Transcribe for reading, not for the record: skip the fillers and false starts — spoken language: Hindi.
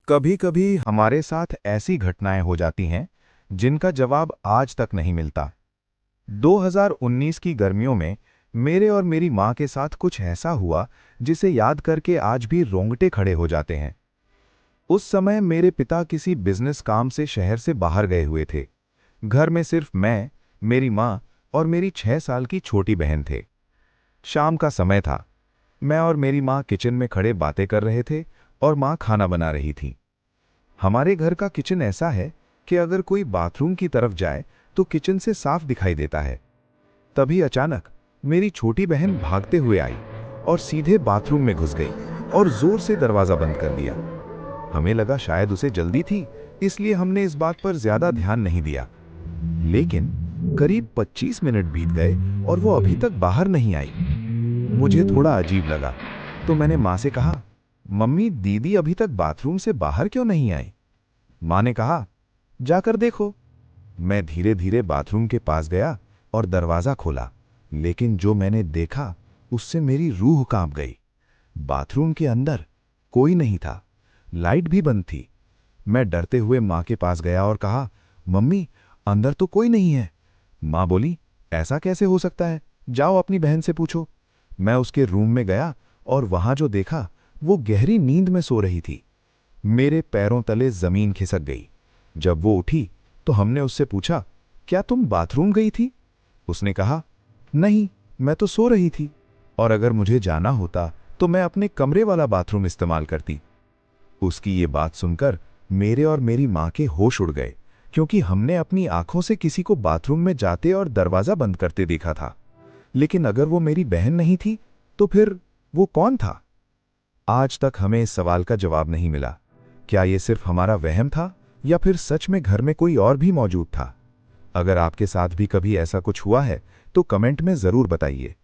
कभी कभी हमारे साथ ऐसी घटनाएं हो जाती हैं जिनका जवाब आज तक नहीं मिलता। 2019 की गर्मियों में मेरे और मेरी मां के साथ कुछ ऐसा हुआ जिसे याद करके आज भी रोंगटे खड़े हो जाते हैं। उस समय मेरे पिता किसी बिजनेस काम से शहर से बाहर गए हुए थे। घर में सिर्फ मैं, मेरी मां और मेरी 6 साल की छोटी बहन थे। शाम का समय था। मैं और मेरी मां किचन में खड़े बातें कर रहे थे और मां खाना बना रही थी। हमारे घर का किचन ऐसा है कि अगर कोई बाथरूम की तरफ जाए तो किचन से साफ दिखाई देता है। तभी अचानक मेरी छोटी बहन भागते हुए आई और सीधे बाथरूम में घुस गई और जोर से दरवाजा बंद कर दिया। हमें लगा शायद उसे जल्दी थी, इसलिए हमने इस बात पर ज्यादा ध्यान नहीं दिया। लेकिन करीब 25 मिनट बीत गए और वो अभी तक बाहर नहीं आई। मुझे थोड़ा अजीब लगा, तो मैंने मां से कहा, मम्मी, दीदी अभी तक बाथरूम से बाहर क्यों नहीं आई? मां ने कहा, जाकर देखो। मैं धीरे धीरे बाथरूम के पास गया और दरवाजा खोला, लेकिन जो मैंने देखा उससे मेरी रूह कांप गई। बाथरूम के अंदर कोई नहीं था, लाइट भी बंद थी। मैं डरते हुए मां के पास गया और कहा, मम्मी, अंदर तो कोई नहीं है। मां बोली, ऐसा कैसे हो सकता है, जाओ अपनी बहन से पूछो। मैं उसके रूम में गया और वहां जो देखा वो गहरी नींद में सो रही थी। मेरे पैरों तले जमीन खिसक गई। जब वो उठी तो हमने उससे पूछा, क्या तुम बाथरूम गई थी? उसने कहा, नहीं, मैं तो सो रही थी, और अगर मुझे जाना होता तो मैं अपने कमरे वाला बाथरूम इस्तेमाल करती। उसकी ये बात सुनकर मेरे और मेरी मां के होश उड़ गए, क्योंकि हमने अपनी आंखों से किसी को बाथरूम में जाते और दरवाजा बंद करते देखा था। लेकिन अगर वो मेरी बहन नहीं थी तो फिर वो कौन था? आज तक हमें इस सवाल का जवाब नहीं मिला। क्या ये सिर्फ हमारा वहम था या फिर सच में घर में कोई और भी मौजूद था? अगर आपके साथ भी कभी ऐसा कुछ हुआ है तो कमेंट में जरूर बताइए।